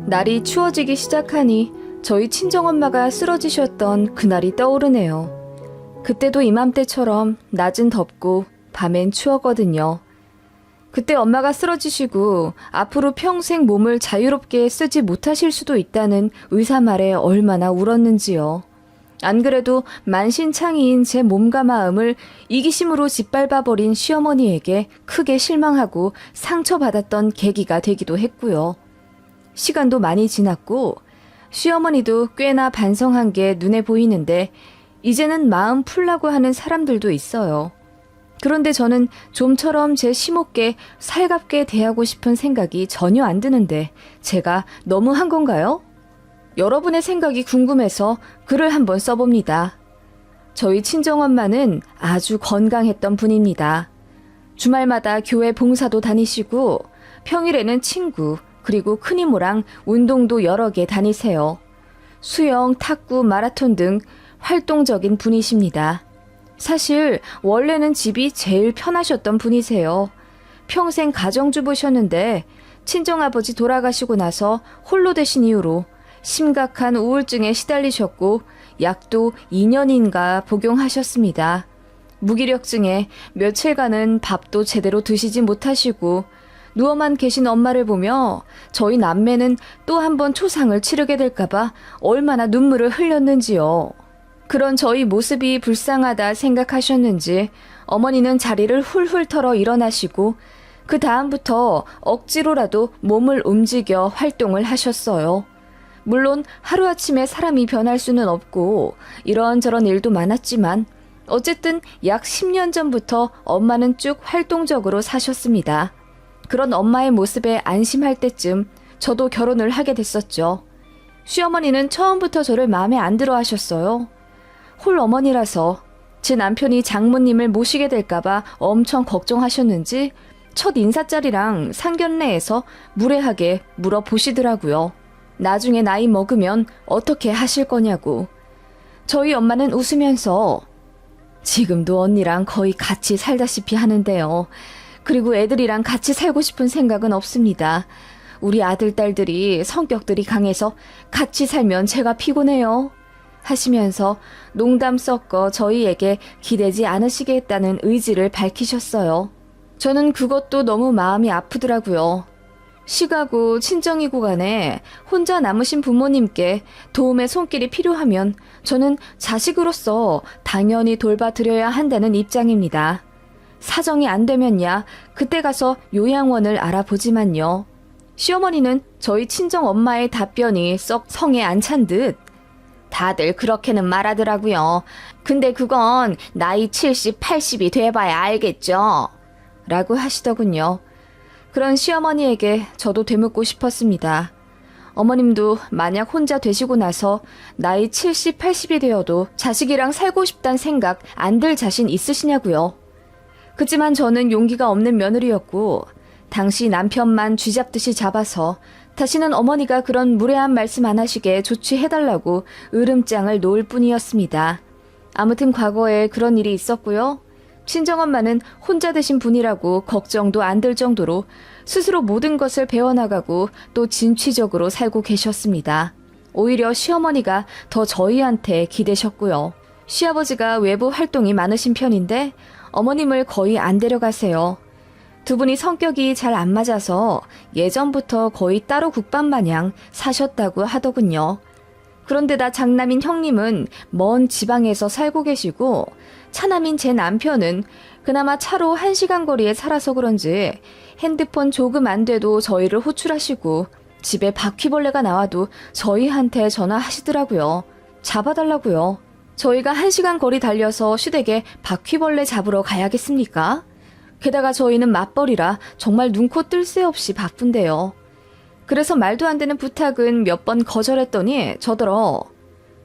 날이 추워지기 시작하니 저희 친정엄마가 쓰러지셨던 그날이 떠오르네요. 그때도 이맘때처럼 낮은 덥고 밤엔 추웠거든요. 그때 엄마가 쓰러지시고 앞으로 평생 몸을 자유롭게 쓰지 못하실 수도 있다는 의사 말에 얼마나 울었는지요. 안 그래도 만신창이인 제 몸과 마음을 이기심으로 짓밟아버린 시어머니에게 크게 실망하고 상처받았던 계기가 되기도 했고요. 시간도 많이 지났고 시어머니도 꽤나 반성한 게 눈에 보이는데 이제는 마음 풀라고 하는 사람들도 있어요. 그런데 저는 좀처럼 제 시모께 살갑게 대하고 싶은 생각이 전혀 안 드는데 제가 너무한 건가요? 여러분의 생각이 궁금해서 글을 한번 써봅니다. 저희 친정엄마는 아주 건강했던 분입니다. 주말마다 교회 봉사도 다니시고 평일에는 친구 그리고 큰이모랑 운동도 여러 개 다니세요. 수영, 탁구, 마라톤 등 활동적인 분이십니다. 사실 원래는 집이 제일 편하셨던 분이세요. 평생 가정주부셨는데 친정아버지 돌아가시고 나서 홀로 되신 이후로 심각한 우울증에 시달리셨고 약도 2년인가 복용하셨습니다. 무기력증에 며칠간은 밥도 제대로 드시지 못하시고 누워만 계신 엄마를 보며 저희 남매는 또 한 번 초상을 치르게 될까봐 얼마나 눈물을 흘렸는지요. 그런 저희 모습이 불쌍하다 생각하셨는지 어머니는 자리를 훌훌 털어 일어나시고 그 다음부터 억지로라도 몸을 움직여 활동을 하셨어요. 물론 하루아침에 사람이 변할 수는 없고 이런저런 일도 많았지만 어쨌든 약 10년 전부터 엄마는 쭉 활동적으로 사셨습니다. 그런 엄마의 모습에 안심할 때쯤 저도 결혼을 하게 됐었죠. 시어머니는 처음부터 저를 마음에 안 들어 하셨어요. 홀 어머니라서 제 남편이 장모님을 모시게 될까봐 엄청 걱정하셨는지 첫 인사자리랑 상견례에서 무례하게 물어보시더라고요. 나중에 나이 먹으면 어떻게 하실 거냐고. 저희 엄마는 웃으면서 지금도 언니랑 거의 같이 살다시피 하는데요. 그리고 애들이랑 같이 살고 싶은 생각은 없습니다. 우리 아들, 딸들이 성격들이 강해서 같이 살면 제가 피곤해요. 하시면서 농담 섞어 저희에게 기대지 않으시게 했다는 의지를 밝히셨어요. 저는 그것도 너무 마음이 아프더라고요. 시가고 친정이고 간에 혼자 남으신 부모님께 도움의 손길이 필요하면 저는 자식으로서 당연히 돌봐드려야 한다는 입장입니다. 사정이 안 되면야 그때 가서 요양원을 알아보지만요. 시어머니는 저희 친정 엄마의 답변이 썩 성에 안 찬 듯 다들 그렇게는 말하더라고요. 근데 그건 나이 70, 80이 돼봐야 알겠죠. 라고 하시더군요. 그런 시어머니에게 저도 되묻고 싶었습니다. 어머님도 만약 혼자 되시고 나서 나이 70, 80이 되어도 자식이랑 살고 싶단 생각 안 들 자신 있으시냐고요. 그치만 저는 용기가 없는 며느리였고 당시 남편만 쥐잡듯이 잡아서 다시는 어머니가 그런 무례한 말씀 안 하시게 조치해달라고 으름장을 놓을 뿐이었습니다. 아무튼 과거에 그런 일이 있었고요. 친정엄마는 혼자 되신 분이라고 걱정도 안 들 정도로 스스로 모든 것을 배워나가고 또 진취적으로 살고 계셨습니다. 오히려 시어머니가 더 저희한테 기대셨고요. 시아버지가 외부 활동이 많으신 편인데 어머님을 거의 안 데려가세요. 두 분이 성격이 잘 안 맞아서 예전부터 거의 따로 국밥 마냥 사셨다고 하더군요. 그런데다 장남인 형님은 먼 지방에서 살고 계시고 차남인 제 남편은 그나마 차로 1시간 거리에 살아서 그런지 핸드폰 조금 안 돼도 저희를 호출하시고 집에 바퀴벌레가 나와도 저희한테 전화하시더라고요. 잡아달라고요. 저희가 1시간 거리 달려서 시댁에 바퀴벌레 잡으러 가야겠습니까? 게다가 저희는 맞벌이라 정말 눈코 뜰 새 없이 바쁜데요. 그래서 말도 안 되는 부탁은 몇 번 거절했더니 저더러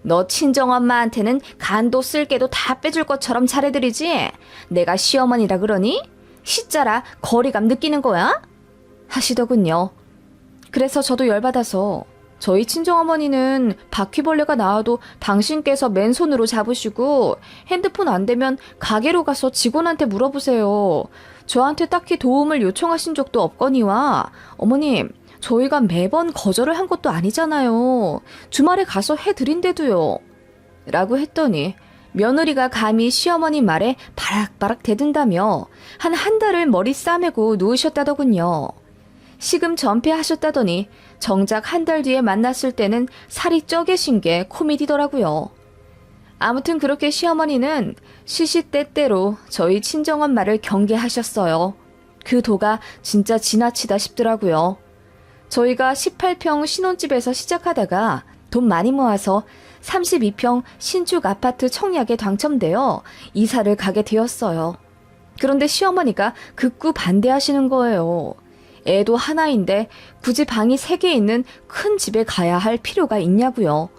너 친정엄마한테는 간도 쓸개도 다 빼줄 것처럼 잘해드리지? 내가 시어머니라 그러니? 시자라 거리감 느끼는 거야? 하시더군요. 그래서 저도 열받아서 저희 친정어머니는 바퀴벌레가 나와도 당신께서 맨손으로 잡으시고 핸드폰 안 되면 가게로 가서 직원한테 물어보세요. 저한테 딱히 도움을 요청하신 적도 없거니와 어머님, 저희가 매번 거절을 한 것도 아니잖아요. 주말에 가서 해드린대도요. 라고 했더니 며느리가 감히 시어머니 말에 바락바락 대든다며 한 달을 머리 싸매고 누우셨다더군요. 시금 전폐하셨다더니 정작 한 달 뒤에 만났을 때는 살이 쪄 계신 게 코미디더라고요. 아무튼 그렇게 시어머니는 시시때때로 저희 친정엄마를 경계하셨어요. 그 도가 진짜 지나치다 싶더라고요. 저희가 18평 신혼집에서 시작하다가 돈 많이 모아서 32평 신축 아파트 청약에 당첨되어 이사를 가게 되었어요. 그런데 시어머니가 극구 반대하시는 거예요. 애도 하나인데 굳이 방이 3개 있는 큰 집에 가야 할 필요가 있냐고요.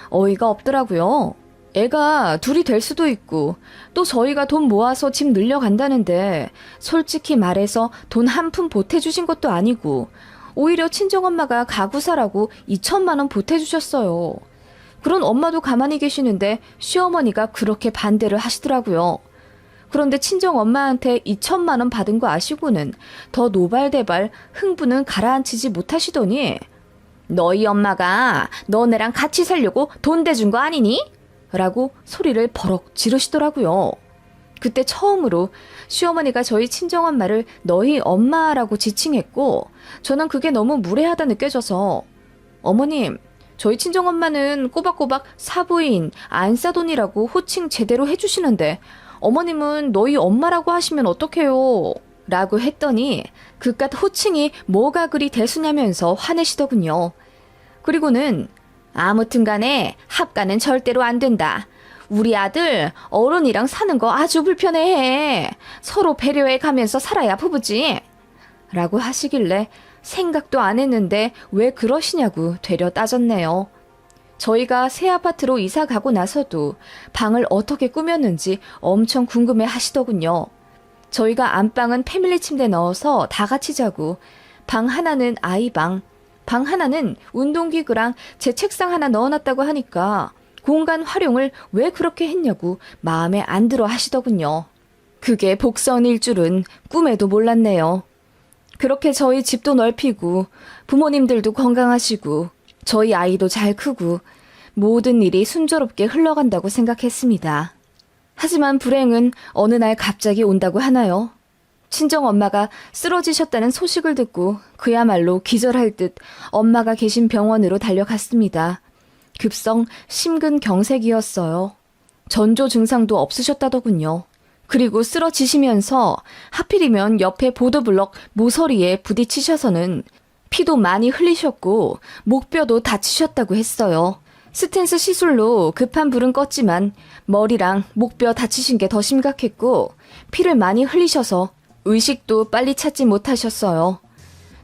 어이가 없더라고요. 애가 둘이 될 수도 있고 또 저희가 돈 모아서 집 늘려간다는데 솔직히 말해서 돈 한 푼 보태주신 것도 아니고 오히려 친정엄마가 가구 사라고 2천만 원 보태주셨어요. 그런 엄마도 가만히 계시는데 시어머니가 그렇게 반대를 하시더라고요. 그런데 친정엄마한테 2천만 원 받은 거 아시고는 더 노발대발 흥분은 가라앉히지 못하시더니 너희 엄마가 너네랑 같이 살려고 돈 대준 거 아니니? 라고 소리를 버럭 지르시더라고요. 그때 처음으로 시어머니가 저희 친정엄마를 너희 엄마라고 지칭했고 저는 그게 너무 무례하다 느껴져서 어머님, 저희 친정엄마는 꼬박꼬박 사부인, 안사돈이라고 호칭 제대로 해주시는데 어머님은 너희 엄마라고 하시면 어떡해요? 라고 했더니 그깟 호칭이 뭐가 그리 대수냐면서 화내시더군요. 그리고는 아무튼 간에 합가는 절대로 안 된다. 우리 아들 어른이랑 사는 거 아주 불편해해. 서로 배려해 가면서 살아야 부부지. 라고 하시길래 생각도 안 했는데 왜 그러시냐고 되려 따졌네요. 저희가 새 아파트로 이사 가고 나서도 방을 어떻게 꾸몄는지 엄청 궁금해 하시더군요. 저희가 안방은 패밀리 침대 넣어서 다 같이 자고 방 하나는 아이방, 방 하나는 운동기구랑 제 책상 하나 넣어놨다고 하니까 공간 활용을 왜 그렇게 했냐고 마음에 안 들어 하시더군요. 그게 복선일 줄은 꿈에도 몰랐네요. 그렇게 저희 집도 넓히고 부모님들도 건강하시고 저희 아이도 잘 크고 모든 일이 순조롭게 흘러간다고 생각했습니다. 하지만 불행은 어느 날 갑자기 온다고 하나요? 친정엄마가 쓰러지셨다는 소식을 듣고 그야말로 기절할 듯 엄마가 계신 병원으로 달려갔습니다. 급성 심근경색이었어요. 전조 증상도 없으셨다더군요. 그리고 쓰러지시면서 하필이면 옆에 보도블럭 모서리에 부딪히셔서는 피도 많이 흘리셨고 목뼈도 다치셨다고 했어요. 스텐스 시술로 급한 불은 껐지만 머리랑 목뼈 다치신 게 더 심각했고 피를 많이 흘리셔서 의식도 빨리 찾지 못하셨어요.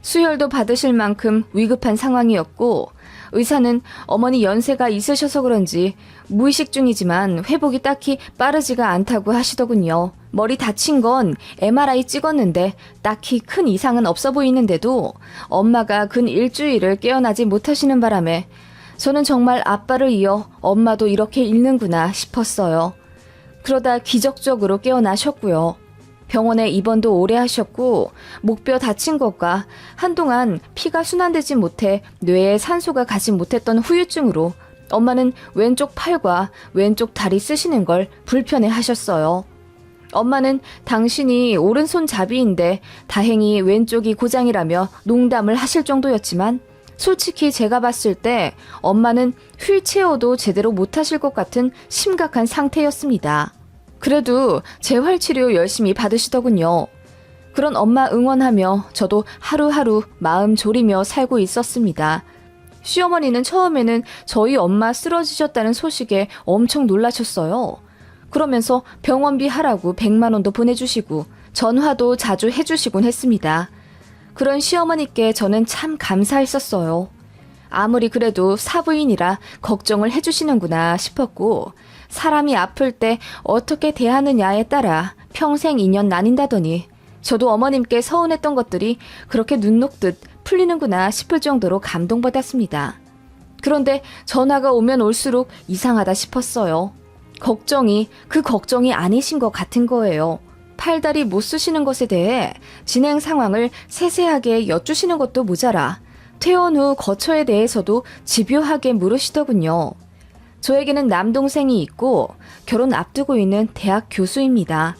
수혈도 받으실 만큼 위급한 상황이었고 의사는 어머니 연세가 있으셔서 그런지 무의식 중이지만 회복이 딱히 빠르지가 않다고 하시더군요. 머리 다친 건 MRI 찍었는데 딱히 큰 이상은 없어 보이는데도 엄마가 근 일주일을 깨어나지 못하시는 바람에 저는 정말 아빠를 이어 엄마도 이렇게 잃는구나 싶었어요. 그러다 기적적으로 깨어나셨고요. 병원에 입원도 오래 하셨고 목뼈 다친 것과 한동안 피가 순환되지 못해 뇌에 산소가 가지 못했던 후유증으로 엄마는 왼쪽 팔과 왼쪽 다리 쓰시는 걸 불편해 하셨어요. 엄마는 당신이 오른손잡이인데 다행히 왼쪽이 고장이라며 농담을 하실 정도였지만 솔직히 제가 봤을 때 엄마는 휠체어도 제대로 못하실 것 같은 심각한 상태였습니다. 그래도 재활치료 열심히 받으시더군요. 그런 엄마 응원하며 저도 하루하루 마음 졸이며 살고 있었습니다. 시어머니는 처음에는 저희 엄마 쓰러지셨다는 소식에 엄청 놀라셨어요. 그러면서 병원비 하라고 100만 원도 보내주시고 전화도 자주 해주시곤 했습니다. 그런 시어머니께 저는 참 감사했었어요. 아무리 그래도 사부인이라 걱정을 해주시는구나 싶었고 사람이 아플 때 어떻게 대하느냐에 따라 평생 인연 나뉜다더니 저도 어머님께 서운했던 것들이 그렇게 눈 녹듯 풀리는구나 싶을 정도로 감동받았습니다. 그런데 전화가 오면 올수록 이상하다 싶었어요. 걱정이 그 걱정이 아니신 것 같은 거예요. 팔다리 못 쓰시는 것에 대해 진행 상황을 세세하게 여쭈시는 것도 모자라 퇴원 후 거처에 대해서도 집요하게 물으시더군요. 저에게는 남동생이 있고 결혼 앞두고 있는 대학 교수입니다.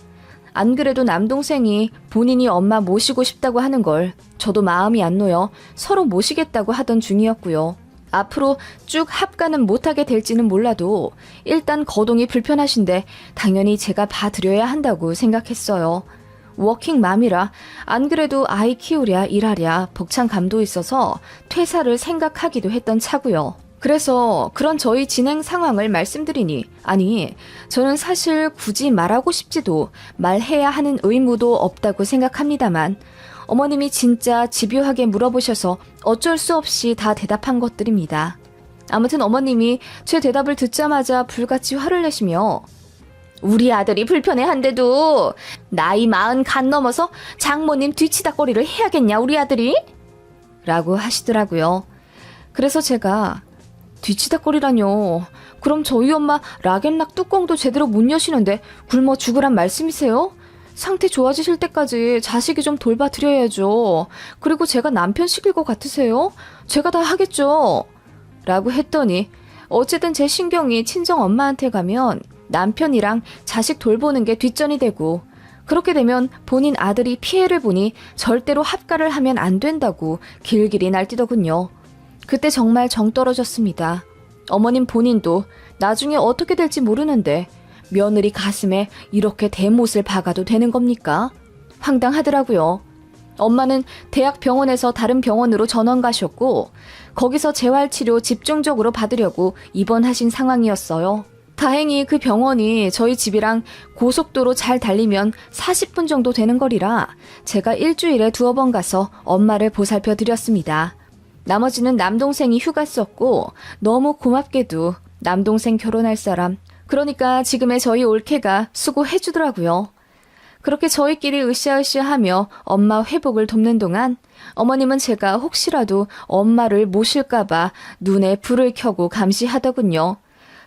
안 그래도 남동생이 본인이 엄마 모시고 싶다고 하는 걸 저도 마음이 안 놓여 서로 모시겠다고 하던 중이었고요. 앞으로 쭉 합가는 못하게 될지는 몰라도 일단 거동이 불편하신데 당연히 제가 봐드려야 한다고 생각했어요. 워킹맘이라 안 그래도 아이 키우랴 일하랴 벅찬 감도 있어서 퇴사를 생각하기도 했던 차고요. 그래서 그런 저희 진행 상황을 말씀드리니 아니 저는 사실 굳이 말하고 싶지도 말해야 하는 의무도 없다고 생각합니다만 어머님이 진짜 집요하게 물어보셔서 어쩔 수 없이 다 대답한 것들입니다. 아무튼 어머님이 제 대답을 듣자마자 불같이 화를 내시며 우리 아들이 불편해한데도 나이 40 간 넘어서 장모님 뒤치다거리를 해야겠냐 우리 아들이? 라고 하시더라고요. 그래서 제가 뒤치다거리라뇨. 그럼 저희 엄마 락앤락 뚜껑도 제대로 못 여시는데 굶어 죽으란 말씀이세요? 상태 좋아지실 때까지 자식이 좀 돌봐드려야죠. 그리고 제가 남편 시킬 것 같으세요? 제가 다 하겠죠. 라고 했더니 어쨌든 제 신경이 친정 엄마한테 가면 남편이랑 자식 돌보는 게 뒷전이 되고 그렇게 되면 본인 아들이 피해를 보니 절대로 합가를 하면 안 된다고 길길이 날뛰더군요. 그때 정말 정 떨어졌습니다. 어머님 본인도 나중에 어떻게 될지 모르는데 며느리 가슴에 이렇게 대못을 박아도 되는 겁니까? 황당하더라고요. 엄마는 대학 병원에서 다른 병원으로 전원 가셨고 거기서 재활치료 집중적으로 받으려고 입원하신 상황이었어요. 다행히 그 병원이 저희 집이랑 고속도로 잘 달리면 40분 정도 되는 거리라 제가 일주일에 2번 가서 엄마를 보살펴 드렸습니다. 나머지는 남동생이 휴가 썼고 너무 고맙게도 남동생 결혼할 사람 그러니까 지금의 저희 올케가 수고해주더라고요. 그렇게 저희끼리 으쌰으쌰하며 엄마 회복을 돕는 동안 어머님은 제가 혹시라도 엄마를 모실까봐 눈에 불을 켜고 감시하더군요.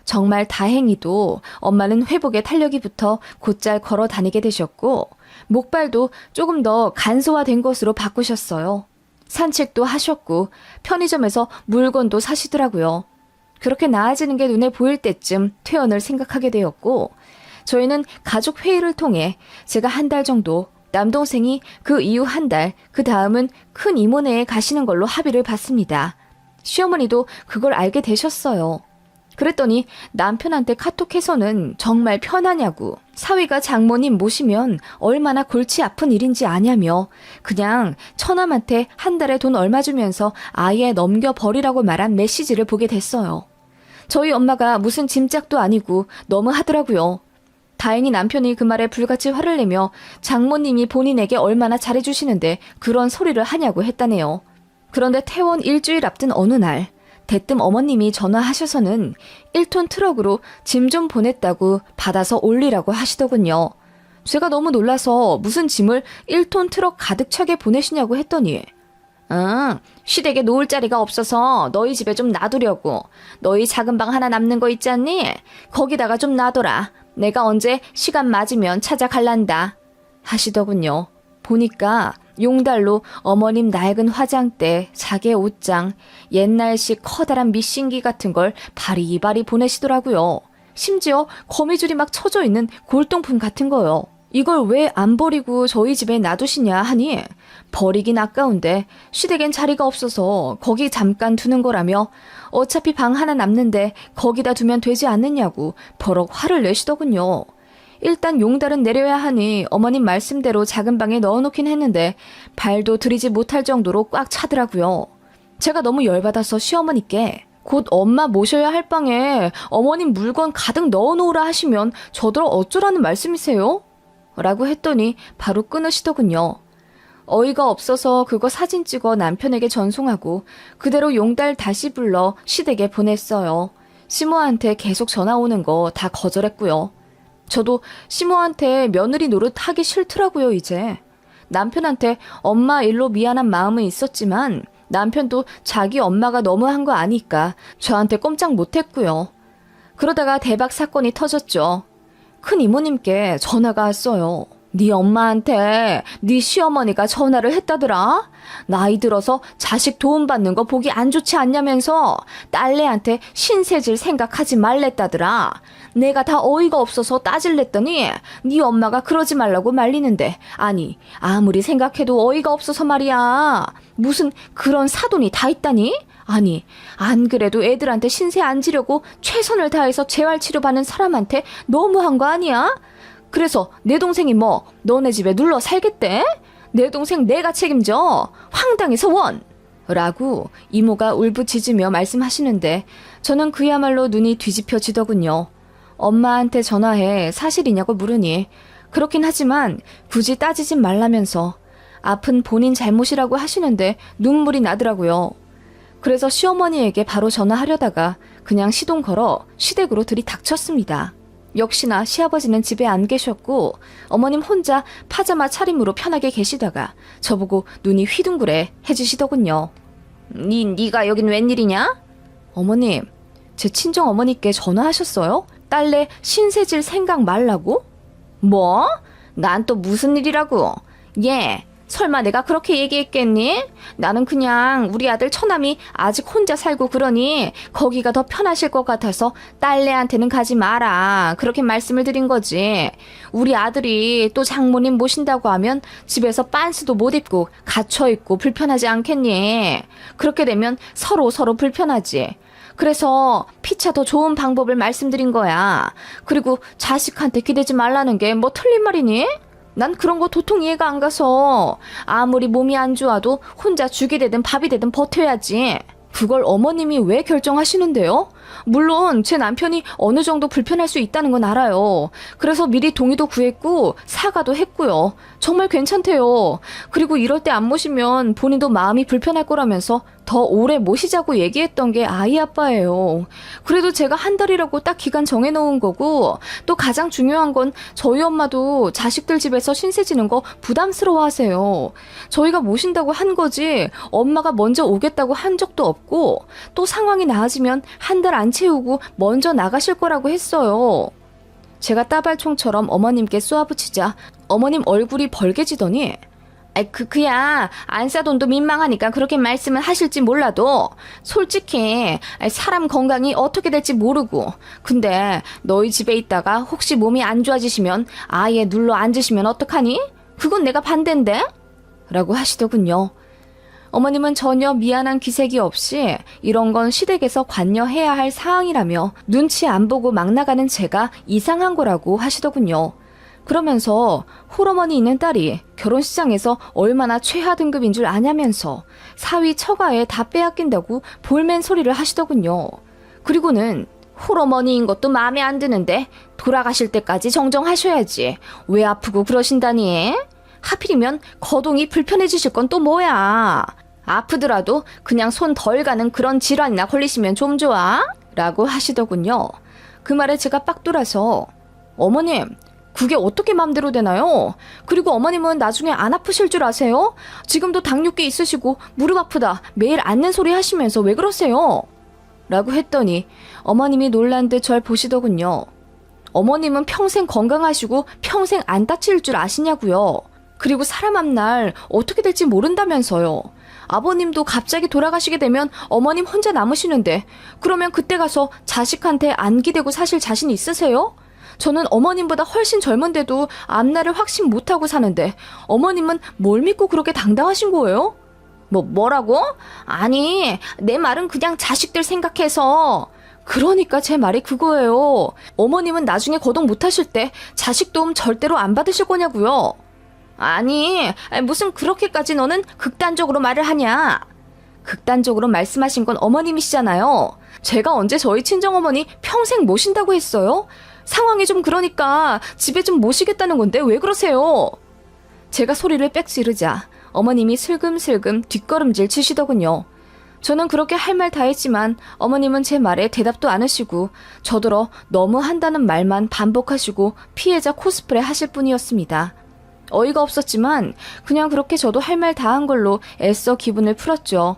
정말 다행히도 엄마는 회복에 탄력이 붙어 곧잘 걸어 다니게 되셨고 목발도 조금 더 간소화된 것으로 바꾸셨어요. 산책도 하셨고 편의점에서 물건도 사시더라고요. 그렇게 나아지는 게 눈에 보일 때쯤 퇴원을 생각하게 되었고 저희는 가족 회의를 통해 제가 한 달 정도 남동생이 그 이후 한 달, 그 다음은 큰 이모네에 가시는 걸로 합의를 봤습니다. 시어머니도 그걸 알게 되셨어요. 그랬더니 남편한테 카톡해서는 정말 편하냐고 사위가 장모님 모시면 얼마나 골치 아픈 일인지 아냐며 그냥 처남한테 한 달에 돈 얼마 주면서 아예 넘겨버리라고 말한 메시지를 보게 됐어요. 저희 엄마가 무슨 짐짝도 아니고 너무 하더라고요. 다행히 남편이 그 말에 불같이 화를 내며 장모님이 본인에게 얼마나 잘해주시는데 그런 소리를 하냐고 했다네요. 그런데 퇴원 일주일 앞둔 어느 날 대뜸 어머님이 전화하셔서는 1톤 트럭으로 짐 좀 보냈다고 받아서 올리라고 하시더군요. 제가 너무 놀라서 무슨 짐을 1톤 트럭 가득 차게 보내시냐고 했더니 시댁에 놓을 자리가 없어서 너희 집에 좀 놔두려고. 너희 작은 방 하나 남는 거 있지 않니? 거기다가 좀 놔둬라. 내가 언제 시간 맞으면 찾아갈란다. 하시더군요. 보니까 용달로 어머님 낡은 화장대, 자개 옷장, 옛날식 커다란 미싱기 같은 걸 바리바리 보내시더라고요. 심지어 거미줄이 막 쳐져 있는 골동품 같은 거요. 이걸 왜 안 버리고 저희 집에 놔두시냐 하니 버리긴 아까운데 시댁엔 자리가 없어서 거기 잠깐 두는 거라며 어차피 방 하나 남는데 거기다 두면 되지 않느냐고 버럭 화를 내시더군요. 일단 용달은 내려야 하니 어머님 말씀대로 작은 방에 넣어놓긴 했는데 발도 들이지 못할 정도로 꽉 차더라고요. 제가 너무 열받아서 시어머니께 곧 엄마 모셔야 할 방에 어머님 물건 가득 넣어놓으라 하시면 저더러 어쩌라는 말씀이세요? 라고 했더니 바로 끊으시더군요. 어이가 없어서 그거 사진 찍어 남편에게 전송하고 그대로 용달 다시 불러 시댁에 보냈어요. 시모한테 계속 전화 오는 거 다 거절했고요. 저도 시모한테 며느리 노릇 하기 싫더라고요, 이제. 남편한테 엄마 일로 미안한 마음은 있었지만 남편도 자기 엄마가 너무한 거 아니까 저한테 꼼짝 못했고요. 그러다가 대박 사건이 터졌죠. 큰 이모님께 전화가 왔어요. 네 엄마한테 네 시어머니가 전화를 했다더라. 나이 들어서 자식 도움받는 거 보기 안 좋지 않냐면서 딸내한테 신세질 생각하지 말랬다더라. 내가 다 어이가 없어서 따질랬더니 네 엄마가 그러지 말라고 말리는데, 아니 아무리 생각해도 어이가 없어서 말이야. 무슨 그런 사돈이 다 있다니? 아니 안 그래도 애들한테 신세 안 지려고 최선을 다해서 재활치료받는 사람한테 너무한 거 아니야? 그래서 내 동생이 뭐 너네 집에 눌러 살겠대? 내 동생 내가 책임져. 황당해서 원! 라고 이모가 울부짖으며 말씀하시는데 저는 그야말로 눈이 뒤집혀지더군요. 엄마한테 전화해 사실이냐고 물으니 그렇긴 하지만 굳이 따지진 말라면서 아픈 본인 잘못이라고 하시는데 눈물이 나더라고요. 그래서 시어머니에게 바로 전화하려다가 그냥 시동 걸어 시댁으로 들이닥쳤습니다. 역시나 시아버지는 집에 안 계셨고 어머님 혼자 파자마 차림으로 편하게 계시다가 저보고 눈이 휘둥그레 해주시더군요. 네가 여긴 웬일이냐? 어머님, 제 친정 어머니께 전화하셨어요? 딸내 신세질 생각 말라고? 뭐? 난 또 무슨 일이라고? 예, 설마 내가 그렇게 얘기했겠니? 나는 그냥 우리 아들 처남이 아직 혼자 살고 그러니 거기가 더 편하실 것 같아서 딸내한테는 가지 마라, 그렇게 말씀을 드린 거지. 우리 아들이 또 장모님 모신다고 하면 집에서 빤스도 못 입고 갇혀있고 불편하지 않겠니? 그렇게 되면 서로 불편하지. 그래서 피차 더 좋은 방법을 말씀드린 거야. 그리고 자식한테 기대지 말라는 게 뭐 틀린 말이니? 난 그런 거 도통 이해가 안 가서 아무리 몸이 안 좋아도 혼자 죽이 되든 밥이 되든 버텨야지. 그걸 어머님이 왜 결정하시는데요? 물론 제 남편이 어느 정도 불편할 수 있다는 건 알아요. 그래서 미리 동의도 구했고 사과도 했고요. 정말 괜찮대요. 그리고 이럴 때 안 모시면 본인도 마음이 불편할 거라면서 더 오래 모시자고 얘기했던 게 아이 아빠예요. 그래도 제가 한 달이라고 딱 기간 정해놓은 거고, 또 가장 중요한 건 저희 엄마도 자식들 집에서 신세 지는 거 부담스러워 하세요. 저희가 모신다고 한 거지 엄마가 먼저 오겠다고 한 적도 없고, 또 상황이 나아지면 한 달 안 채우고 먼저 나가실 거라고 했어요. 제가 따발총처럼 어머님께 쏘아붙이자 어머님 얼굴이 벌개지더니 그야 안사돈도 민망하니까 그렇게 말씀을 하실지 몰라도 솔직히 사람 건강이 어떻게 될지 모르고, 근데 너희 집에 있다가 혹시 몸이 안 좋아지시면 아예 눌러 앉으시면 어떡하니? 그건 내가 반대인데? 라고 하시더군요. 어머님은 전혀 미안한 기색이 없이 이런 건 시댁에서 관여해야 할 사항이라며 눈치 안 보고 막 나가는 제가 이상한 거라고 하시더군요. 그러면서 홀어머니 있는 딸이 결혼시장에서 얼마나 최하 등급인 줄 아냐면서 사위 처가에 다 빼앗긴다고 볼멘 소리를 하시더군요. 그리고는 홀어머니인 것도 마음에 안 드는데 돌아가실 때까지 정정하셔야지. 왜 아프고 그러신다니? 하필이면 거동이 불편해지실 건 또 뭐야? 아프더라도 그냥 손 덜 가는 그런 질환이나 걸리시면 좀 좋아? 라고 하시더군요. 그 말에 제가 빡 돌아서 어머님, 그게 어떻게 맘대로 되나요? 그리고 어머님은 나중에 안 아프실 줄 아세요? 지금도 당뇨기 있으시고 무릎 아프다 매일 앓는 소리 하시면서 왜 그러세요? 라고 했더니 어머님이 놀란 듯 절 보시더군요. 어머님은 평생 건강하시고 평생 안 다칠 줄 아시냐고요. 그리고 사람 앞날 어떻게 될지 모른다면서요. 아버님도 갑자기 돌아가시게 되면 어머님 혼자 남으시는데 그러면 그때 가서 자식한테 안기 대고 사실 자신 있으세요? 저는 어머님보다 훨씬 젊은데도 앞날을 확신 못하고 사는데 어머님은 뭘 믿고 그렇게 당당하신 거예요? 뭐라고? 아니, 내 말은 그냥 자식들 생각해서. 그러니까 제 말이 그거예요. 어머님은 나중에 거동 못하실 때 자식 도움 절대로 안 받으실 거냐고요. 아니, 무슨 그렇게까지 너는 극단적으로 말을 하냐. 극단적으로 말씀하신 건 어머님이시잖아요. 제가 언제 저희 친정어머니 평생 모신다고 했어요? 상황이 좀 그러니까 집에 좀 모시겠다는 건데 왜 그러세요? 제가 소리를 빽 지르자 어머님이 슬금슬금 뒷걸음질 치시더군요. 저는 그렇게 할 말 다 했지만 어머님은 제 말에 대답도 안 하시고 저더러 너무 한다는 말만 반복하시고 피해자 코스프레 하실 뿐이었습니다. 어이가 없었지만 그냥 그렇게 저도 할 말 다 한 걸로 애써 기분을 풀었죠.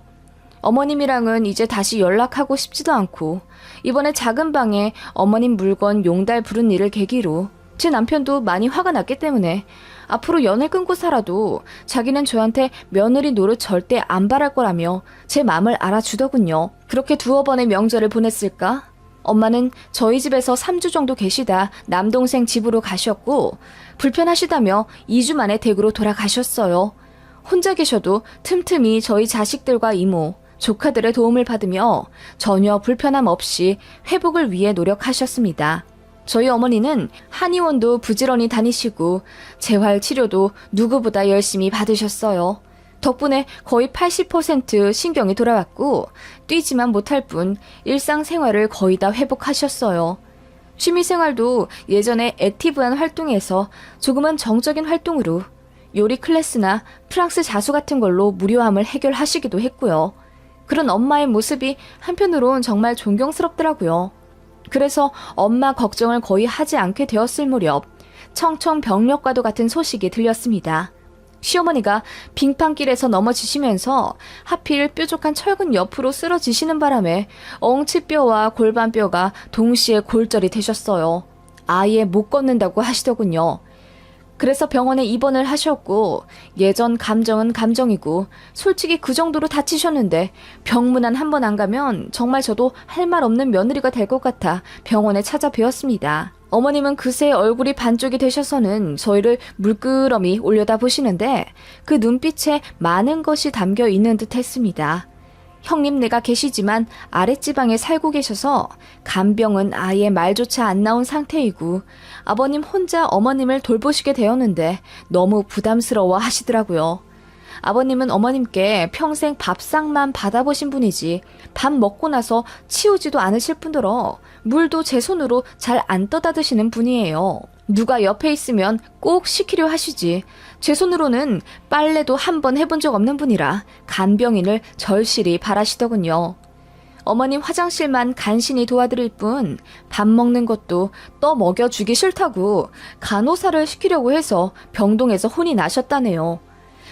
어머님이랑은 이제 다시 연락하고 싶지도 않고 이번에 작은 방에 어머님 물건 용달 부른 일을 계기로 제 남편도 많이 화가 났기 때문에 앞으로 연을 끊고 살아도 자기는 저한테 며느리 노릇 절대 안 바랄 거라며 제 마음을 알아주더군요. 그렇게 두어 번의 명절을 보냈을까? 엄마는 저희 집에서 3주 정도 계시다 남동생 집으로 가셨고 불편하시다며 2주 만에 댁으로 돌아가셨어요. 혼자 계셔도 틈틈이 저희 자식들과 이모, 조카들의 도움을 받으며 전혀 불편함 없이 회복을 위해 노력하셨습니다. 저희 어머니는 한의원도 부지런히 다니시고 재활 치료도 누구보다 열심히 받으셨어요. 덕분에 거의 80% 신경이 돌아왔고 뛰지만 못할 뿐 일상생활을 거의 다 회복하셨어요. 취미생활도 예전에 액티브한 활동에서 조금은 정적인 활동으로 요리 클래스나 프랑스 자수 같은 걸로 무료함을 해결하시기도 했고요. 그런 엄마의 모습이 한편으론 정말 존경스럽더라고요. 그래서 엄마 걱정을 거의 하지 않게 되었을 무렵 청천벽력과도 같은 소식이 들렸습니다. 시어머니가 빙판길에서 넘어지시면서 하필 뾰족한 철근 옆으로 쓰러지시는 바람에 엉치뼈와 골반뼈가 동시에 골절이 되셨어요. 아예 못 걷는다고 하시더군요. 그래서 병원에 입원을 하셨고 예전 감정은 감정이고 솔직히 그 정도로 다치셨는데 병문안 한 번 안 가면 정말 저도 할 말 없는 며느리가 될 것 같아 병원에 찾아뵈었습니다. 어머님은 그새 얼굴이 반쪽이 되셔서는 저희를 물끄러미 올려다보시는데 그 눈빛에 많은 것이 담겨 있는 듯 했습니다. 형님네가 계시지만 아랫지방에 살고 계셔서 간병은 아예 말조차 안 나온 상태이고 아버님 혼자 어머님을 돌보시게 되었는데 너무 부담스러워 하시더라고요. 아버님은 어머님께 평생 밥상만 받아보신 분이지 밥 먹고 나서 치우지도 않으실 뿐더러 물도 제 손으로 잘 안 떠다 드시는 분이에요. 누가 옆에 있으면 꼭 시키려 하시지 제 손으로는 빨래도 한 번 해본 적 없는 분이라 간병인을 절실히 바라시더군요. 어머님 화장실만 간신히 도와드릴 뿐 밥 먹는 것도 떠 먹여주기 싫다고 간호사를 시키려고 해서 병동에서 혼이 나셨다네요.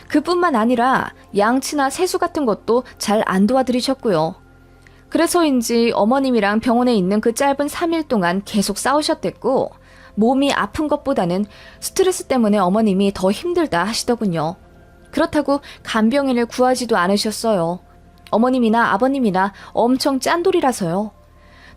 그뿐만 아니라 양치나 세수 같은 것도 잘 안 도와드리셨고요. 그래서인지 어머님이랑 병원에 있는 그 짧은 3일 동안 계속 싸우셨댔고 몸이 아픈 것보다는 스트레스 때문에 어머님이 더 힘들다 하시더군요. 그렇다고 간병인을 구하지도 않으셨어요. 어머님이나 아버님이나 엄청 짠돌이라서요.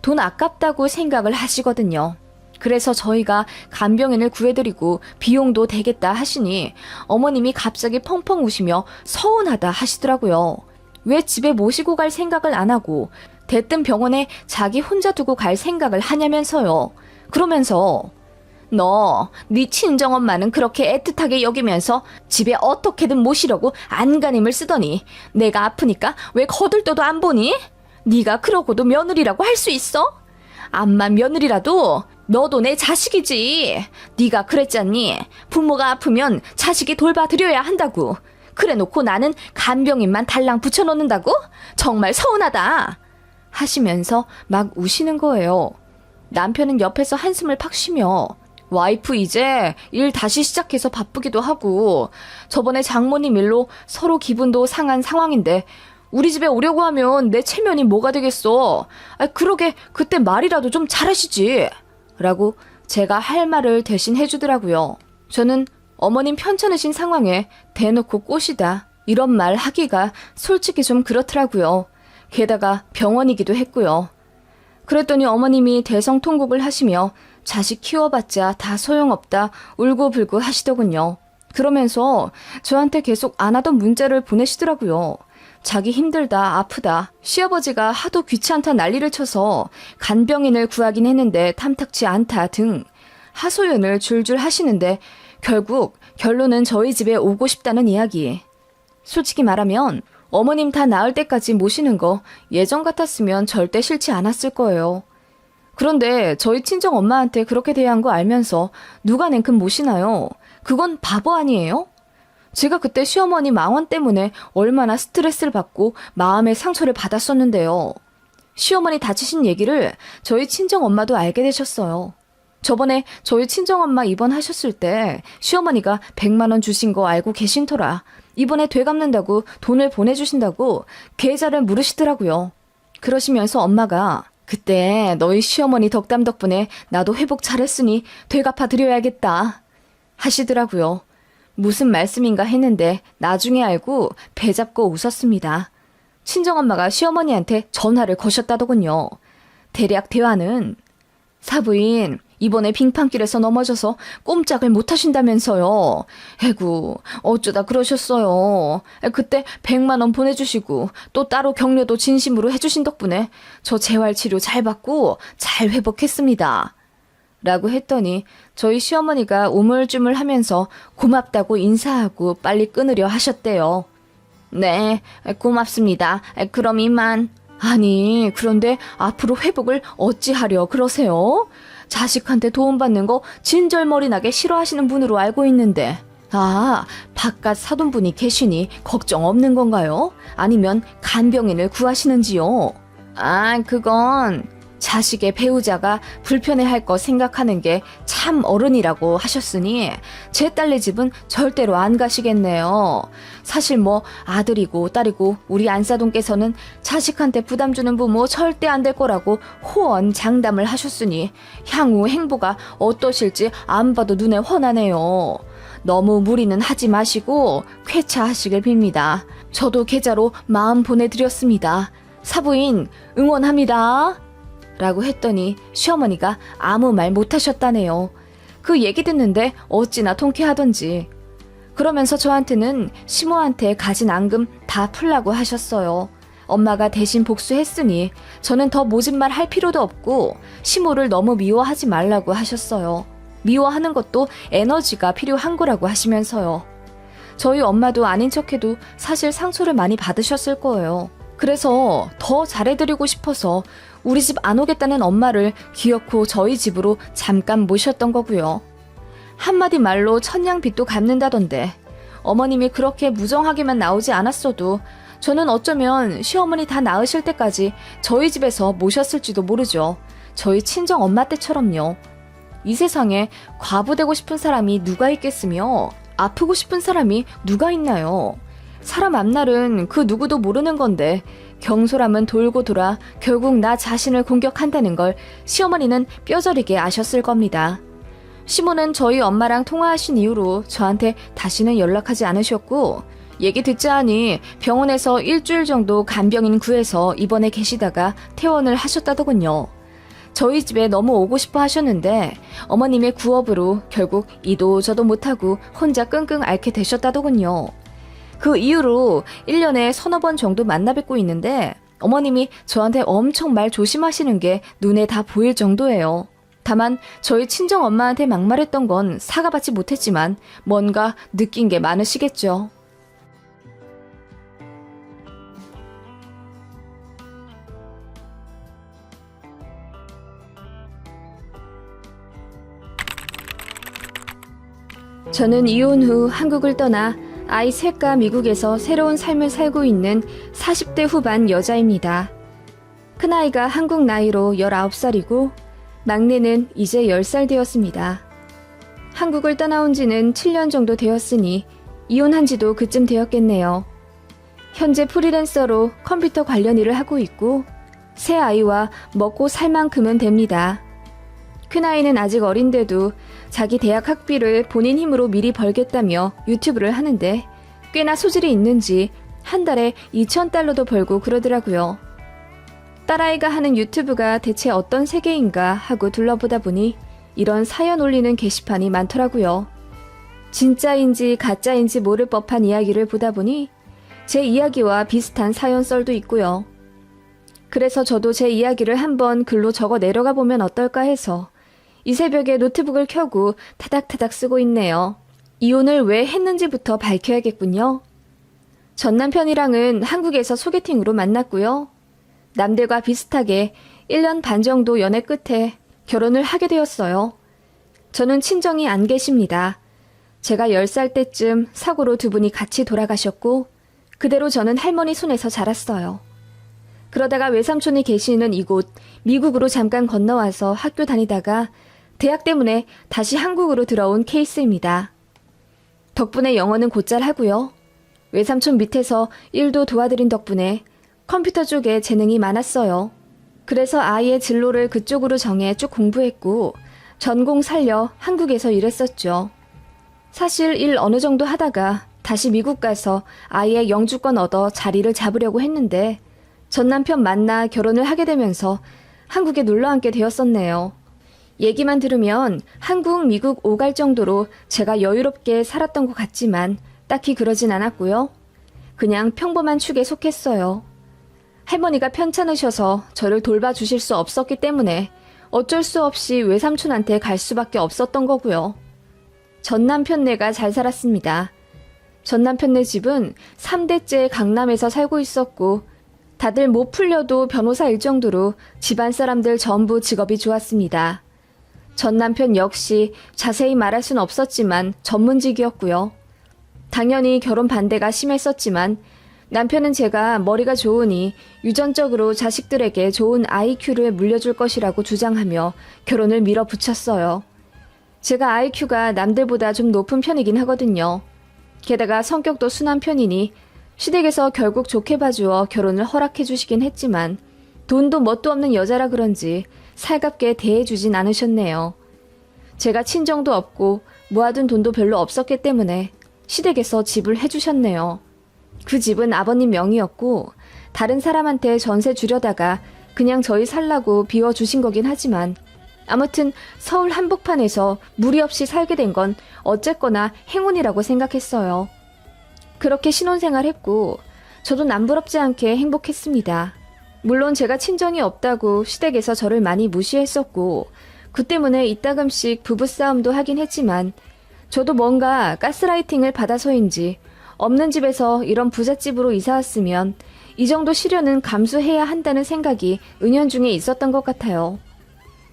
돈 아깝다고 생각을 하시거든요. 그래서 저희가 간병인을 구해드리고 비용도 되겠다 하시니 어머님이 갑자기 펑펑 우시며 서운하다 하시더라고요. 왜 집에 모시고 갈 생각을 안 하고 대뜸 병원에 자기 혼자 두고 갈 생각을 하냐면서요. 그러면서 네 친정엄마는 그렇게 애틋하게 여기면서 집에 어떻게든 모시려고 안간힘을 쓰더니 내가 아프니까 왜 거들떠도 안 보니? 네가 그러고도 며느리라고 할 수 있어? 암만 며느리라도 너도 내 자식이지. 네가 그랬잖니. 부모가 아프면 자식이 돌봐드려야 한다고. 그래놓고 나는 간병인만 달랑 붙여놓는다고? 정말 서운하다. 하시면서 막 우시는 거예요. 남편은 옆에서 한숨을 팍 쉬며 와이프 이제 일 다시 시작해서 바쁘기도 하고 저번에 장모님 일로 서로 기분도 상한 상황인데 우리 집에 오려고 하면 내 체면이 뭐가 되겠어. 그러게 그때 말이라도 좀 잘하시지. 라고 제가 할 말을 대신 해주더라고요. 저는 어머님 편찮으신 상황에 대놓고 꼬시다 이런 말 하기가 솔직히 좀 그렇더라고요. 게다가 병원이기도 했고요. 그랬더니 어머님이 대성통곡을 하시며 자식 키워봤자 다 소용없다 울고불고 하시더군요. 그러면서 저한테 계속 안 하던 문자를 보내시더라고요. 자기 힘들다 아프다 시아버지가 하도 귀찮다 난리를 쳐서 간병인을 구하긴 했는데 탐탁치 않다 등 하소연을 줄줄 하시는데 결국 결론은 저희 집에 오고 싶다는 이야기. 솔직히 말하면 어머님 다 나을 때까지 모시는 거 예전 같았으면 절대 싫지 않았을 거예요. 그런데 저희 친정 엄마한테 그렇게 대한 거 알면서 누가 냉큼 모시나요? 그건 바보 아니에요? 제가 그때 시어머니 망원 때문에 얼마나 스트레스를 받고 마음의 상처를 받았었는데요. 시어머니 다치신 얘기를 저희 친정엄마도 알게 되셨어요. 저번에 저희 친정엄마 입원하셨을 때 시어머니가 100만 원 주신 거 알고 계신 터라 이번에 되갚는다고 돈을 보내주신다고 계좌를 물으시더라고요. 그러시면서 엄마가 그때 너희 시어머니 덕담 덕분에 나도 회복 잘했으니 되갚아 드려야겠다 하시더라고요. 무슨 말씀인가 했는데 나중에 알고 배 잡고 웃었습니다. 친정엄마가 시어머니한테 전화를 거셨다더군요. 대략 대화는 사부인 이번에 빙판길에서 넘어져서 꼼짝을 못 하신다면서요. 에구 어쩌다 그러셨어요. 그때 100만 원 보내주시고 또 따로 격려도 진심으로 해주신 덕분에 저 재활치료 잘 받고 잘 회복했습니다. 라고 했더니 저희 시어머니가 우물쭈물 하면서 고맙다고 인사하고 빨리 끊으려 하셨대요. 네, 고맙습니다. 그럼 이만. 아니, 그런데 앞으로 회복을 어찌하려 그러세요? 자식한테 도움받는 거 진절머리 나게 싫어하시는 분으로 알고 있는데. 아, 바깥 사돈분이 계시니 걱정 없는 건가요? 아니면 간병인을 구하시는지요? 아, 그건 자식의 배우자가 불편해할 거 생각하는 게 참 어른이라고 하셨으니 제 딸네 집은 절대로 안 가시겠네요. 사실 뭐 아들이고 딸이고 우리 안사돈께서는 자식한테 부담 주는 부모 절대 안 될 거라고 호언장담을 하셨으니 향후 행보가 어떠실지 안 봐도 눈에 훤하네요. 너무 무리는 하지 마시고 쾌차하시길 빕니다. 저도 계좌로 마음 보내드렸습니다. 사부인 응원합니다. 라고 했더니 시어머니가 아무 말 못하셨다네요. 그 얘기 듣는데 어찌나 통쾌하던지. 그러면서 저한테는 시모한테 가진 앙금 다 풀라고 하셨어요. 엄마가 대신 복수했으니 저는 더 모진 말 할 필요도 없고 시모를 너무 미워하지 말라고 하셨어요. 미워하는 것도 에너지가 필요한 거라고 하시면서요. 저희 엄마도 아닌 척해도 사실 상처를 많이 받으셨을 거예요. 그래서 더 잘해드리고 싶어서 우리 집 안 오겠다는 엄마를 기어코 저희 집으로 잠깐 모셨던 거고요. 한마디 말로 천냥빚도 갚는다던데 어머님이 그렇게 무정하게만 나오지 않았어도 저는 어쩌면 시어머니 다 나으실 때까지 저희 집에서 모셨을지도 모르죠. 저희 친정 엄마 때처럼요. 이 세상에 과부되고 싶은 사람이 누가 있겠으며 아프고 싶은 사람이 누가 있나요? 사람 앞날은 그 누구도 모르는 건데 경솔함은 돌고 돌아 결국 나 자신을 공격한다는 걸 시어머니는 뼈저리게 아셨을 겁니다. 시모는 저희 엄마랑 통화하신 이후로 저한테 다시는 연락하지 않으셨고 얘기 듣자 하니 병원에서 일주일 정도 간병인 구해서 입원해 계시다가 퇴원을 하셨다더군요. 저희 집에 너무 오고 싶어 하셨는데 어머님의 구업으로 결국 이도 저도 못하고 혼자 끙끙 앓게 되셨다더군요. 그 이후로 1년에 서너 번 정도 만나 뵙고 있는데 어머님이 저한테 엄청 말 조심하시는 게 눈에 다 보일 정도예요. 다만 저희 친정 엄마한테 막말했던 건 사과받지 못했지만 뭔가 느낀 게 많으시겠죠. 저는 이혼 후 한국을 떠나 아이 셋과 미국에서 새로운 삶을 살고 있는 40대 후반 여자입니다. 큰아이가 한국 나이로 19살이고 막내는 이제 10살 되었습니다. 한국을 떠나온 지는 7년 정도 되었으니 이혼한 지도 그쯤 되었겠네요. 현재 프리랜서로 컴퓨터 관련 일을 하고 있고 새 아이와 먹고 살 만큼은 됩니다. 큰아이는 아직 어린데도 자기 대학 학비를 본인 힘으로 미리 벌겠다며 유튜브를 하는데 꽤나 소질이 있는지 한 달에 2,000달러도 벌고 그러더라고요. 딸아이가 하는 유튜브가 대체 어떤 세계인가 하고 둘러보다 보니 이런 사연 올리는 게시판이 많더라고요. 진짜인지 가짜인지 모를 법한 이야기를 보다 보니 제 이야기와 비슷한 사연 썰도 있고요. 그래서 저도 제 이야기를 한번 글로 적어 내려가 보면 어떨까 해서 이 새벽에 노트북을 켜고 타닥타닥 쓰고 있네요. 이혼을 왜 했는지부터 밝혀야겠군요. 전 남편이랑은 한국에서 소개팅으로 만났고요. 남들과 비슷하게 1년 반 정도 연애 끝에 결혼을 하게 되었어요. 저는 친정이 안 계십니다. 제가 10살 때쯤 사고로 두 분이 같이 돌아가셨고 그대로 저는 할머니 손에서 자랐어요. 그러다가 외삼촌이 계시는 이곳 미국으로 잠깐 건너와서 학교 다니다가 대학 때문에 다시 한국으로 들어온 케이스입니다. 덕분에 영어는 곧잘 하고요. 외삼촌 밑에서 일도 도와드린 덕분에 컴퓨터 쪽에 재능이 많았어요. 그래서 아이의 진로를 그쪽으로 정해 쭉 공부했고 전공 살려 한국에서 일했었죠. 사실 일 어느 정도 하다가 다시 미국 가서 아이의 영주권 얻어 자리를 잡으려고 했는데 전 남편 만나 결혼을 하게 되면서 한국에 놀러 앉게 되었었네요. 얘기만 들으면 한국, 미국 오갈 정도로 제가 여유롭게 살았던 것 같지만 딱히 그러진 않았고요. 그냥 평범한 축에 속했어요. 할머니가 편찮으셔서 저를 돌봐주실 수 없었기 때문에 어쩔 수 없이 외삼촌한테 갈 수밖에 없었던 거고요. 전 남편네가 잘 살았습니다. 전 남편네 집은 3대째 강남에서 살고 있었고 다들 못 풀려도 변호사일 정도로 집안 사람들 전부 직업이 좋았습니다. 전 남편 역시 자세히 말할 순 없었지만 전문직이었고요. 당연히 결혼 반대가 심했었지만 남편은 제가 머리가 좋으니 유전적으로 자식들에게 좋은 IQ를 물려줄 것이라고 주장하며 결혼을 밀어붙였어요. 제가 IQ가 남들보다 좀 높은 편이긴 하거든요. 게다가 성격도 순한 편이니 시댁에서 결국 좋게 봐주어 결혼을 허락해 주시긴 했지만 돈도 뭣도 없는 여자라 그런지 살갑게 대해주진 않으셨네요. 제가 친정도 없고 모아둔 돈도 별로 없었기 때문에 시댁에서 집을 해주셨네요. 그 집은 아버님 명의였고 다른 사람한테 전세 주려다가 그냥 저희 살라고 비워주신 거긴 하지만 아무튼 서울 한복판에서 무리 없이 살게 된 건 어쨌거나 행운이라고 생각했어요. 그렇게 신혼생활했고 저도 남부럽지 않게 행복했습니다. 물론 제가 친정이 없다고 시댁에서 저를 많이 무시했었고 그 때문에 이따금씩 부부싸움도 하긴 했지만 저도 뭔가 가스라이팅을 받아서인지 없는 집에서 이런 부잣집으로 이사 왔으면 이 정도 시련은 감수해야 한다는 생각이 은연중에 있었던 것 같아요.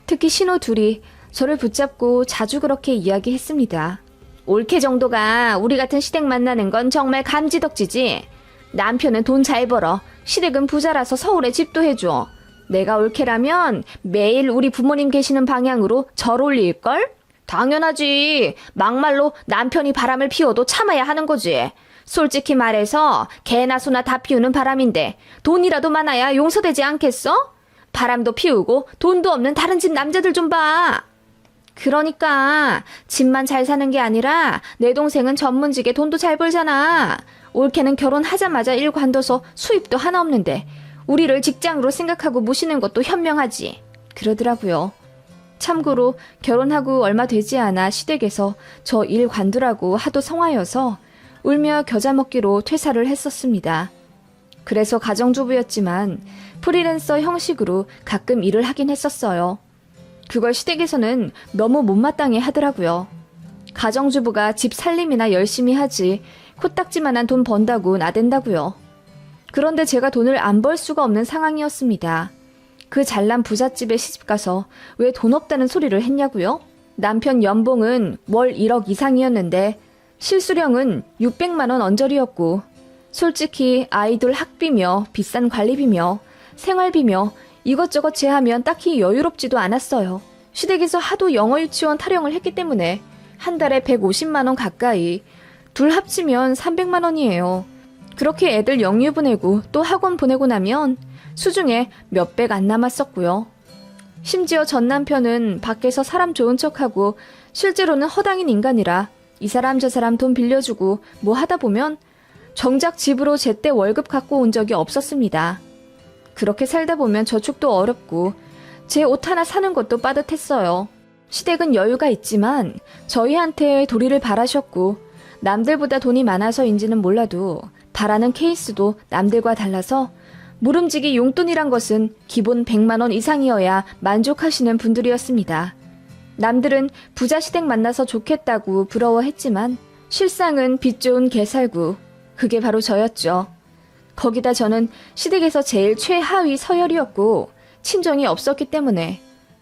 특히 신호 둘이 저를 붙잡고 자주 그렇게 이야기했습니다. 올케 정도가 우리 같은 시댁 만나는 건 정말 감지덕지지. 남편은 돈 잘 벌어. 시댁은 부자라서 서울에 집도 해줘. 내가 올케라면 매일 우리 부모님 계시는 방향으로 절 올릴걸? 당연하지. 막말로 남편이 바람을 피워도 참아야 하는 거지. 솔직히 말해서 개나 소나 다 피우는 바람인데 돈이라도 많아야 용서되지 않겠어? 바람도 피우고 돈도 없는 다른 집 남자들 좀 봐. 그러니까 집만 잘 사는 게 아니라 내 동생은 전문직에 돈도 잘 벌잖아. 올케는 결혼하자마자 일 관둬서 수입도 하나 없는데 우리를 직장으로 생각하고 모시는 것도 현명하지. 그러더라고요. 참고로 결혼하고 얼마 되지 않아 시댁에서 저 일 관두라고 하도 성화여서 울며 겨자 먹기로 퇴사를 했었습니다. 그래서 가정주부였지만 프리랜서 형식으로 가끔 일을 하긴 했었어요. 그걸 시댁에서는 너무 못마땅해 하더라고요. 가정주부가 집 살림이나 열심히 하지 코딱지만한 돈 번다고 나댄다고요. 그런데 제가 돈을 안 벌 수가 없는 상황이었습니다. 그 잘난 부잣집에 시집가서 왜 돈 없다는 소리를 했냐고요? 남편 연봉은 월 1억 이상이었는데 실수령은 600만 원 언저리였고 솔직히 아이돌 학비며 비싼 관리비며 생활비며 이것저것 제하면 딱히 여유롭지도 않았어요. 시댁에서 하도 영어 유치원 타령을 했기 때문에 한 달에 150만 원 가까이, 둘 합치면 300만 원이에요. 그렇게 애들 영유 보내고 또 학원 보내고 나면 수중에 몇백 안 남았었고요. 심지어 전 남편은 밖에서 사람 좋은 척하고 실제로는 허당인 인간이라 이 사람 저 사람 돈 빌려주고 뭐 하다 보면 정작 집으로 제때 월급 갖고 온 적이 없었습니다. 그렇게 살다 보면 저축도 어렵고 제 옷 하나 사는 것도 빠듯했어요. 시댁은 여유가 있지만 저희한테 도리를 바라셨고 남들보다 돈이 많아서인지는 몰라도 바라는 케이스도 남들과 달라서 무름지기 용돈이란 것은 기본 100만 원 이상이어야 만족하시는 분들이었습니다. 남들은 부자 시댁 만나서 좋겠다고 부러워했지만 실상은 빚 좋은 개살구, 그게 바로 저였죠. 거기다 저는 시댁에서 제일 최하위 서열이었고 친정이 없었기 때문에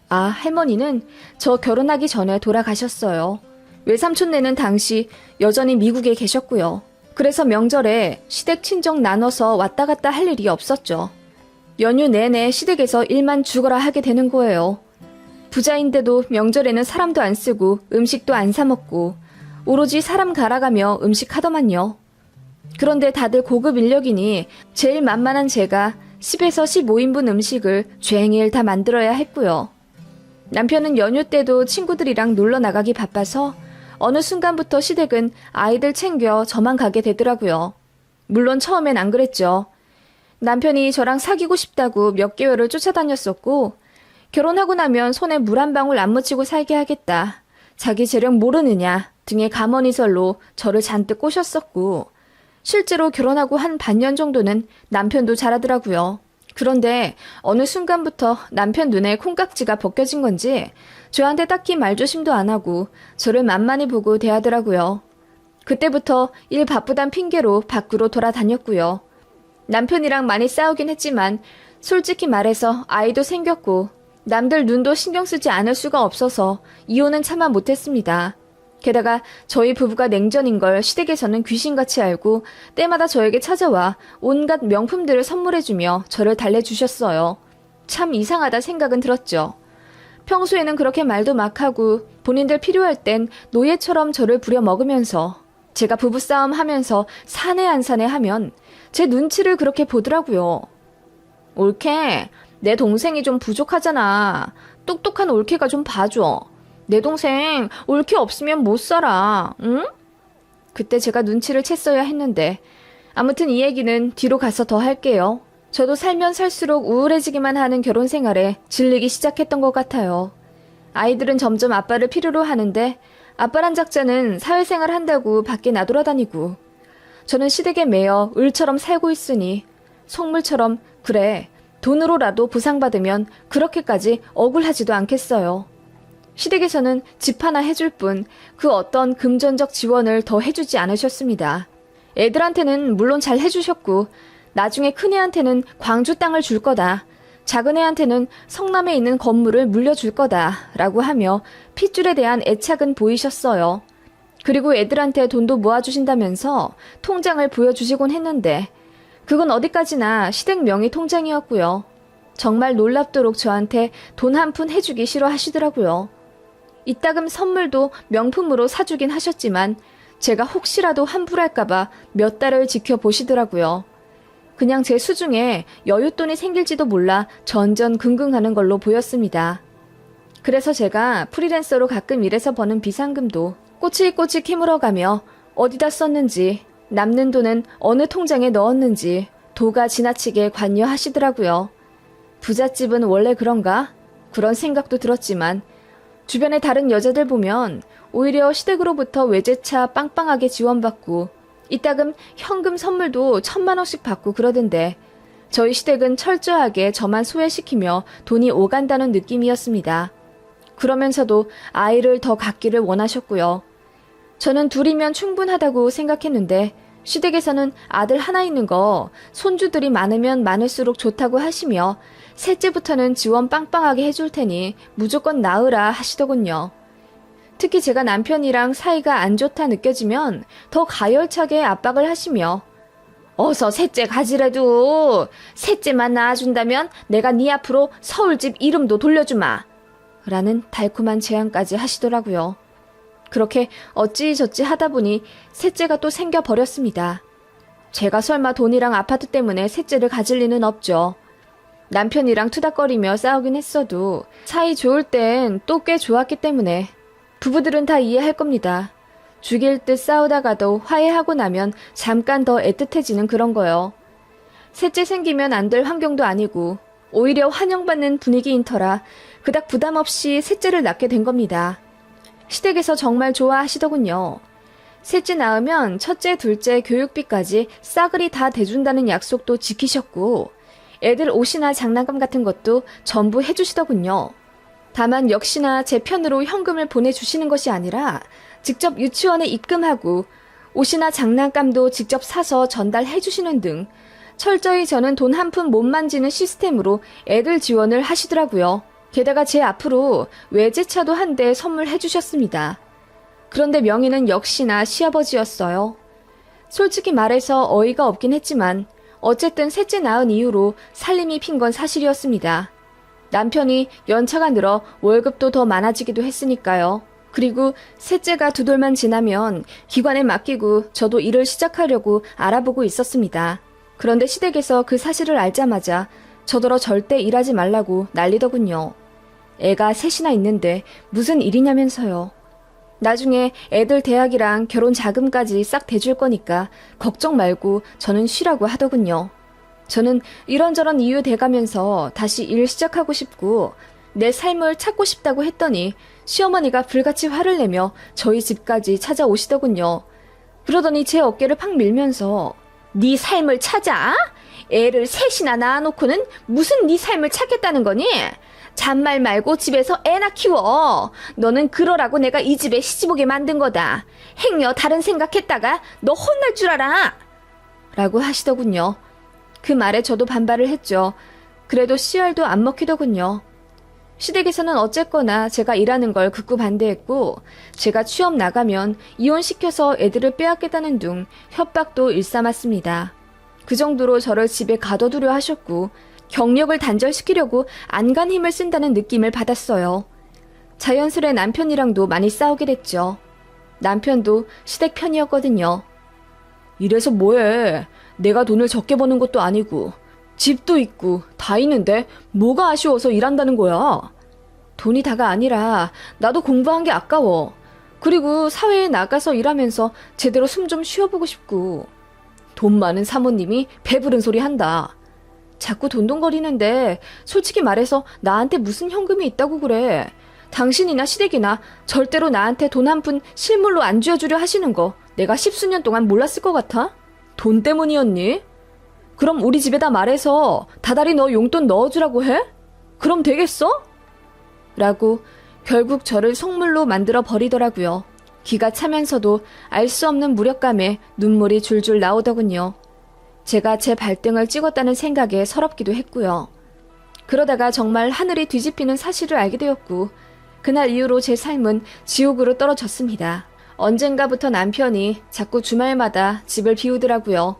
할머니는 저 결혼하기 전에 돌아가셨어요. 외삼촌네는 당시 여전히 미국에 계셨고요. 그래서 명절에 시댁 친정 나눠서 왔다 갔다 할 일이 없었죠. 연휴 내내 시댁에서 일만 죽어라 하게 되는 거예요. 부자인데도 명절에는 사람도 안 쓰고 음식도 안 사 먹고 오로지 사람 갈아가며 음식 하더만요. 그런데 다들 고급 인력이니 제일 만만한 제가 10에서 15인분 음식을 쥘일 다 만들어야 했고요. 남편은 연휴 때도 친구들이랑 놀러 나가기 바빠서 어느 순간부터 시댁은 아이들 챙겨 저만 가게 되더라고요. 물론 처음엔 안 그랬죠. 남편이 저랑 사귀고 싶다고 몇 개월을 쫓아다녔었고, 결혼하고 나면 손에 물 한 방울 안 묻히고 살게 하겠다, 자기 재력 모르느냐 등의 감언이설로 저를 잔뜩 꼬셨었고, 실제로 결혼하고 한 반년 정도는 남편도 잘하더라고요. 그런데 어느 순간부터 남편 눈에 콩깍지가 벗겨진 건지 저한테 딱히 말조심도 안 하고 저를 만만히 보고 대하더라고요. 그때부터 일 바쁘단 핑계로 밖으로 돌아다녔고요. 남편이랑 많이 싸우긴 했지만 솔직히 말해서 아이도 생겼고 남들 눈도 신경 쓰지 않을 수가 없어서 이혼은 차마 못했습니다. 게다가 저희 부부가 냉전인 걸 시댁에서는 귀신같이 알고 때마다 저에게 찾아와 온갖 명품들을 선물해주며 저를 달래주셨어요. 참 이상하다 생각은 들었죠. 평소에는 그렇게 말도 막 하고 본인들 필요할 땐 노예처럼 저를 부려먹으면서 제가 부부싸움 하면서 사내 안 사내 하면 제 눈치를 그렇게 보더라고요. 올케, 내 동생이 좀 부족하잖아. 똑똑한 올케가 좀 봐줘. 내 동생 올케 없으면 못 살아, 응? 그때 제가 눈치를 챘어야 했는데 아무튼 이 얘기는 뒤로 가서 더 할게요. 저도 살면 살수록 우울해지기만 하는 결혼 생활에 질리기 시작했던 것 같아요. 아이들은 점점 아빠를 필요로 하는데 아빠란 작자는 사회생활 한다고 밖에 나돌아다니고 저는 시댁에 매여 을처럼 살고 있으니 속물처럼 그래 돈으로라도 보상받으면 그렇게까지 억울하지도 않겠어요. 시댁에서는 집 하나 해줄 뿐 그 어떤 금전적 지원을 더 해주지 않으셨습니다. 애들한테는 물론 잘 해주셨고 나중에 큰애한테는 광주 땅을 줄 거다. 작은애한테는 성남에 있는 건물을 물려줄 거다 라고 하며 핏줄에 대한 애착은 보이셨어요. 그리고 애들한테 돈도 모아주신다면서 통장을 보여주시곤 했는데 그건 어디까지나 시댁 명의 통장이었고요. 정말 놀랍도록 저한테 돈 한 푼 해주기 싫어하시더라고요. 이따금 선물도 명품으로 사주긴 하셨지만 제가 혹시라도 환불할까봐 몇 달을 지켜보시더라고요. 그냥 제 수중에 여윳돈이 생길지도 몰라 전전긍긍하는 걸로 보였습니다. 그래서 제가 프리랜서로 가끔 일해서 버는 비상금도 꼬치꼬치 캐물어가며 어디다 썼는지 남는 돈은 어느 통장에 넣었는지 도가 지나치게 관여하시더라고요. 부잣집은 원래 그런가? 그런 생각도 들었지만 주변의 다른 여자들 보면 오히려 시댁으로부터 외제차 빵빵하게 지원받고 이따금 현금 선물도 1,000만 원씩 받고 그러던데 저희 시댁은 철저하게 저만 소외시키며 돈이 오간다는 느낌이었습니다. 그러면서도 아이를 더 갖기를 원하셨고요. 저는 둘이면 충분하다고 생각했는데 시댁에서는 아들 하나 있는 거 손주들이 많으면 많을수록 좋다고 하시며 셋째부터는 지원 빵빵하게 해줄 테니 무조건 낳으라 하시더군요. 특히 제가 남편이랑 사이가 안 좋다 느껴지면 더 가열차게 압박을 하시며 어서 셋째 가지래도 셋째만 낳아준다면 내가 네 앞으로 서울집 이름도 돌려주마 라는 달콤한 제안까지 하시더라고요. 그렇게 어찌저찌 하다 보니 셋째가 또 생겨버렸습니다. 제가 설마 돈이랑 아파트 때문에 셋째를 가질 리는 없죠. 남편이랑 투닥거리며 싸우긴 했어도 사이 좋을 땐 또 꽤 좋았기 때문에 부부들은 다 이해할 겁니다. 죽일 듯 싸우다가도 화해하고 나면 잠깐 더 애틋해지는 그런 거요. 셋째 생기면 안 될 환경도 아니고 오히려 환영받는 분위기인 터라 그닥 부담 없이 셋째를 낳게 된 겁니다. 시댁에서 정말 좋아하시더군요. 셋째 낳으면 첫째, 둘째 교육비까지 싸그리 다 대준다는 약속도 지키셨고 애들 옷이나 장난감 같은 것도 전부 해주시더군요. 다만 역시나 제 편으로 현금을 보내주시는 것이 아니라 직접 유치원에 입금하고 옷이나 장난감도 직접 사서 전달해주시는 등 철저히 저는 돈 한 푼 못 만지는 시스템으로 애들 지원을 하시더라고요. 게다가 제 앞으로 외제차도 한 대 선물해 주셨습니다. 그런데 명의는 역시나 시아버지였어요. 솔직히 말해서 어이가 없긴 했지만 어쨌든 셋째 낳은 이후로 살림이 핀 건 사실이었습니다. 남편이 연차가 늘어 월급도 더 많아지기도 했으니까요. 그리고 셋째가 2돌만 지나면 기관에 맡기고 저도 일을 시작하려고 알아보고 있었습니다. 그런데 시댁에서 그 사실을 알자마자 저더러 절대 일하지 말라고 난리더군요. 애가 셋이나 있는데 무슨 일이냐면서요. 나중에 애들 대학이랑 결혼 자금까지 싹 대줄 거니까 걱정 말고 저는 쉬라고 하더군요. 저는 이런저런 이유 대가면서 다시 일 시작하고 싶고 내 삶을 찾고 싶다고 했더니 시어머니가 불같이 화를 내며 저희 집까지 찾아오시더군요. 그러더니 제 어깨를 팍 밀면서 네 삶을 찾아? 애를 셋이나 낳아놓고는 무슨 네 삶을 찾겠다는 거니? 잔말 말고 집에서 애나 키워. 너는 그러라고 내가 이 집에 시집오게 만든 거다. 행여 다른 생각했다가 너 혼날 줄 알아. 라고 하시더군요. 그 말에 저도 반발을 했죠. 그래도 씨알도 안 먹히더군요. 시댁에서는 어쨌거나 제가 일하는 걸 극구 반대했고 제가 취업 나가면 이혼시켜서 애들을 빼앗겠다는 둥 협박도 일삼았습니다. 그 정도로 저를 집에 가둬두려 하셨고 경력을 단절시키려고 안간 힘을 쓴다는 느낌을 받았어요. 자연스레 남편이랑도 많이 싸우게 됐죠. 남편도 시댁 편이었거든요. 이래서 뭐해. 내가 돈을 적게 버는 것도 아니고 집도 있고 다 있는데 뭐가 아쉬워서 일한다는 거야. 돈이 다가 아니라 나도 공부한 게 아까워. 그리고 사회에 나가서 일하면서 제대로 숨 좀 쉬어보고 싶고. 돈 많은 사모님이 배부른 소리 한다. 자꾸 돈돈거리는데 솔직히 말해서 나한테 무슨 현금이 있다고 그래. 당신이나 시댁이나 절대로 나한테 돈 한 푼 실물로 안 쥐어주려 하시는 거 내가 십수년 동안 몰랐을 것 같아? 돈 때문이었니? 그럼 우리 집에다 말해서 다달이 너 용돈 넣어주라고 해? 그럼 되겠어? 라고 결국 저를 속물로 만들어 버리더라고요. 기가 차면서도 알 수 없는 무력감에 눈물이 줄줄 나오더군요. 제가 제 발등을 찍었다는 생각에 서럽기도 했고요. 그러다가 정말 하늘이 뒤집히는 사실을 알게 되었고 그날 이후로 제 삶은 지옥으로 떨어졌습니다. 언젠가부터 남편이 자꾸 주말마다 집을 비우더라고요.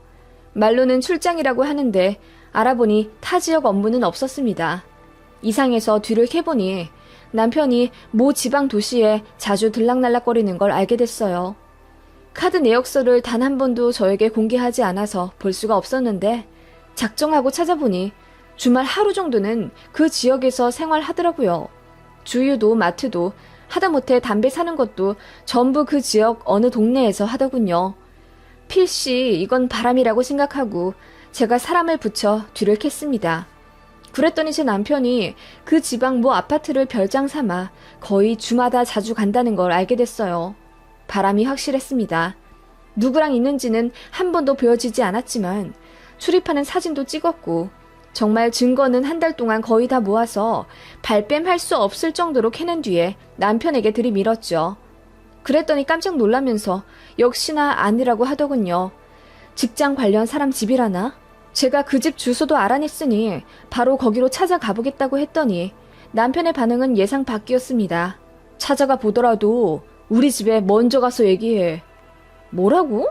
말로는 출장이라고 하는데 알아보니 타 지역 업무는 없었습니다. 이상해서 뒤를 캐보니 남편이 모 지방 도시에 자주 들락날락거리는 걸 알게 됐어요. 카드 내역서를 단 한 번도 저에게 공개하지 않아서 볼 수가 없었는데 작정하고 찾아보니 주말 하루 정도는 그 지역에서 생활하더라고요. 주유도 마트도 하다못해 담배 사는 것도 전부 그 지역 어느 동네에서 하더군요. 필시 이건 바람이라고 생각하고 제가 사람을 붙여 뒤를 캤습니다. 그랬더니 제 남편이 그 지방 모 아파트를 별장 삼아 거의 주마다 자주 간다는 걸 알게 됐어요. 바람이 확실했습니다. 누구랑 있는지는 한 번도 보여지지 않았지만 출입하는 사진도 찍었고 정말 증거는 한 달 동안 거의 다 모아서 발뺌할 수 없을 정도로 캐낸 뒤에 남편에게 들이밀었죠. 그랬더니 깜짝 놀라면서 역시나 아니라고 하더군요. 직장 관련 사람 집이라나? 제가 그 집 주소도 알아냈으니 바로 거기로 찾아가 보겠다고 했더니 남편의 반응은 예상 밖이었습니다. 찾아가 보더라도 우리 집에 먼저 가서 얘기해. 뭐라고?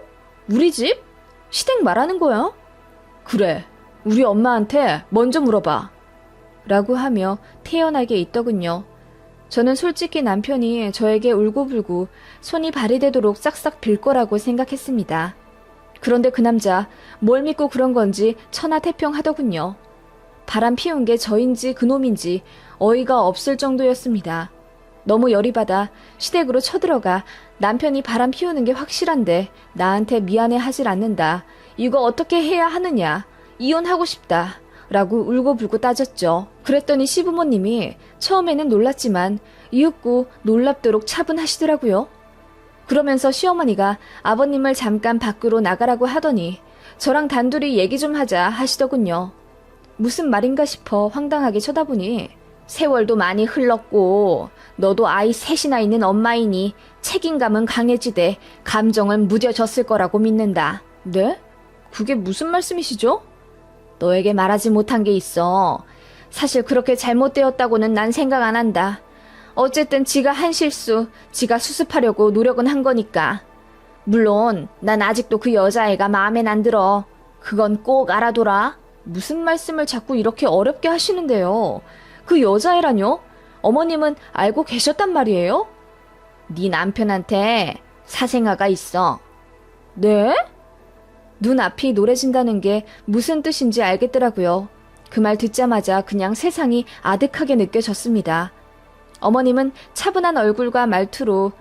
우리 집? 시댁 말하는 거야? 그래, 우리 엄마한테 먼저 물어봐. 라고 하며 태연하게 있더군요. 저는 솔직히 남편이 저에게 울고불고 손이 발이 되도록 싹싹 빌 거라고 생각했습니다. 그런데 그 남자 뭘 믿고 그런 건지 천하태평하더군요. 바람 피운 게 저인지 그놈인지 어이가 없을 정도였습니다. 너무 열이 받아 시댁으로 쳐들어가 남편이 바람 피우는 게 확실한데 나한테 미안해하질 않는다. 이거 어떻게 해야 하느냐. 이혼하고 싶다. 라고 울고불고 따졌죠. 그랬더니 시부모님이 처음에는 놀랐지만 이윽고 놀랍도록 차분하시더라고요. 그러면서 시어머니가 아버님을 잠깐 밖으로 나가라고 하더니 저랑 단둘이 얘기 좀 하자 하시더군요. 무슨 말인가 싶어 황당하게 쳐다보니 세월도 많이 흘렀고 너도 아이 셋이나 있는 엄마이니 책임감은 강해지되 감정은 무뎌졌을 거라고 믿는다. 네? 그게 무슨 말씀이시죠? 너에게 말하지 못한 게 있어. 사실 그렇게 잘못되었다고는 난 생각 안 한다. 어쨌든 지가 한 실수, 지가 수습하려고 노력은 한 거니까. 물론 난 아직도 그 여자애가 마음엔 안 들어. 그건 꼭 알아둬라. 무슨 말씀을 자꾸 이렇게 어렵게 하시는데요. 그 여자애라뇨? 어머님은 알고 계셨단 말이에요? 네 남편한테 사생아가 있어. 네? 눈앞이 노래진다는 게 무슨 뜻인지 알겠더라고요. 그 말 듣자마자 그냥 세상이 아득하게 느껴졌습니다. 어머님은 차분한 얼굴과 말투로